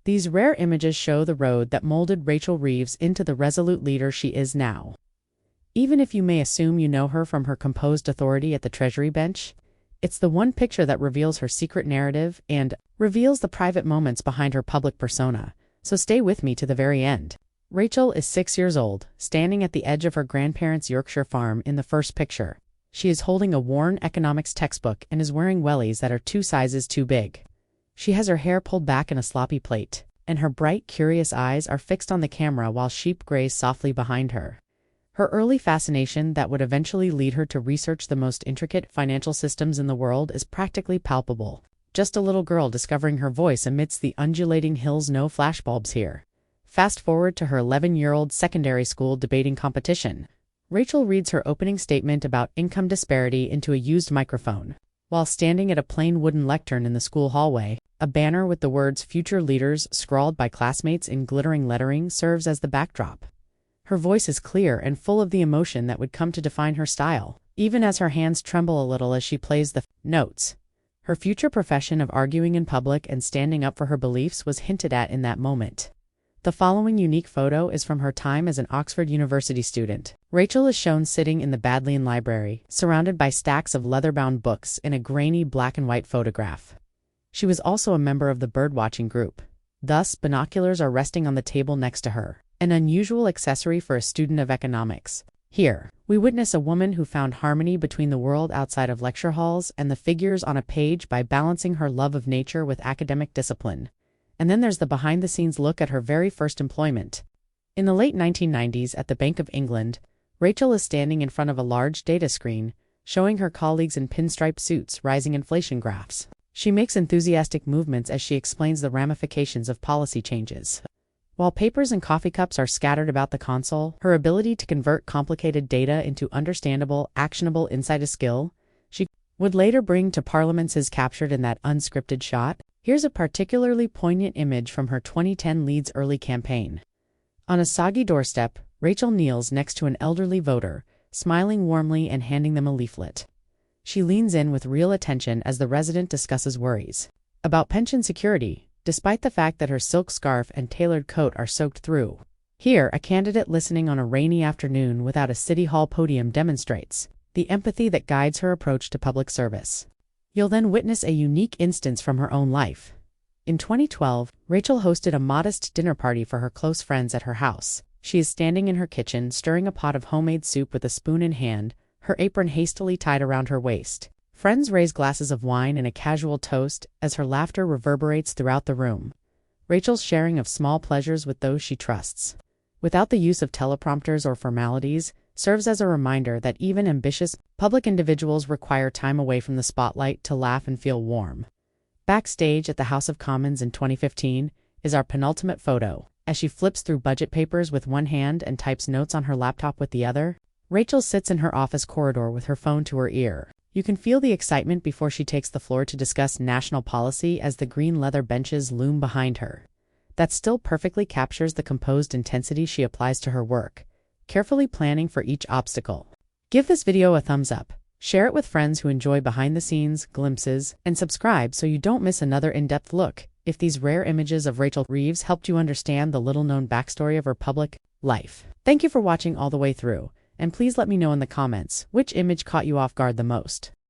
These rare images show the road that molded Rachel Reeves into the resolute leader she is now. Even if you may assume you know her from her composed authority at the Treasury bench, it's the one picture that reveals her secret narrative and reveals the private moments behind her public persona, so stay with me to the very end. Rachel is 6 years old, standing at the edge of her grandparents' Yorkshire farm in the first picture. She is holding a worn economics textbook and is wearing wellies that are 2 sizes too big. She has her hair pulled back in a sloppy plait, and her bright, curious eyes are fixed on the camera while sheep graze softly behind her. Her early fascination that would eventually lead her to research the most intricate financial systems in the world is practically palpable. Just a little girl discovering her voice amidst the undulating hills. No flashbulbs here. Fast forward to her 11-year-old secondary school debating competition. Rachel reads her opening statement about income disparity into a used microphone. While standing at a plain wooden lectern in the school hallway, a banner with the words "Future Leaders" scrawled by classmates in glittering lettering serves as the backdrop. Her voice is clear and full of the emotion that would come to define her style, even as her hands tremble a little as she plays the notes. Her future profession of arguing in public and standing up for her beliefs was hinted at in that moment. The following unique photo is from her time as an Oxford University student. Rachel is shown sitting in the Bodleian Library, surrounded by stacks of leather-bound books in a grainy black and white photograph. She was also a member of the birdwatching group. Thus, binoculars are resting on the table next to her, an unusual accessory for a student of economics. Here, we witness a woman who found harmony between the world outside of lecture halls and the figures on a page by balancing her love of nature with academic discipline. And then there's the behind-the-scenes look at her very first employment. In the late 1990s at the Bank of England, Rachel is standing in front of a large data screen, showing her colleagues in pinstripe suits rising inflation graphs. She makes enthusiastic movements as she explains the ramifications of policy changes. While papers and coffee cups are scattered about the console, her ability to convert complicated data into understandable, actionable insight a skill she would later bring to Parliament is captured in that unscripted shot. Here's a particularly poignant image from her 2010 Leeds early campaign. On a soggy doorstep, Rachel kneels next to an elderly voter, smiling warmly and handing them a leaflet. She leans in with real attention as the resident discusses worries about pension security, despite the fact that her silk scarf and tailored coat are soaked through. Here, a candidate listening on a rainy afternoon without a city hall podium demonstrates the empathy that guides her approach to public service. You'll then witness a unique instance from her own life. In 2012, Rachel hosted a modest dinner party for her close friends at her house. She is standing in her kitchen, stirring a pot of homemade soup with a spoon in hand, her apron hastily tied around her waist. Friends raise glasses of wine in a casual toast as her laughter reverberates throughout the room. Rachel's sharing of small pleasures with those she trusts, without the use of teleprompters or formalities, serves as a reminder that even ambitious, public individuals require time away from the spotlight to laugh and feel warm. Backstage at the House of Commons in 2015 is our penultimate photo. As she flips through budget papers with one hand and types notes on her laptop with the other, Rachel sits in her office corridor with her phone to her ear. You can feel the excitement before she takes the floor to discuss national policy as the green leather benches loom behind her. That still perfectly captures the composed intensity she applies to her work, carefully planning for each obstacle. Give this video a thumbs up, share it with friends who enjoy behind-the-scenes glimpses, and subscribe so you don't miss another in-depth look. If these rare images of Rachel Reeves helped you understand the little-known backstory of her public life. Thank you for watching all the way through, and please let me know in the comments which image caught you off guard the most.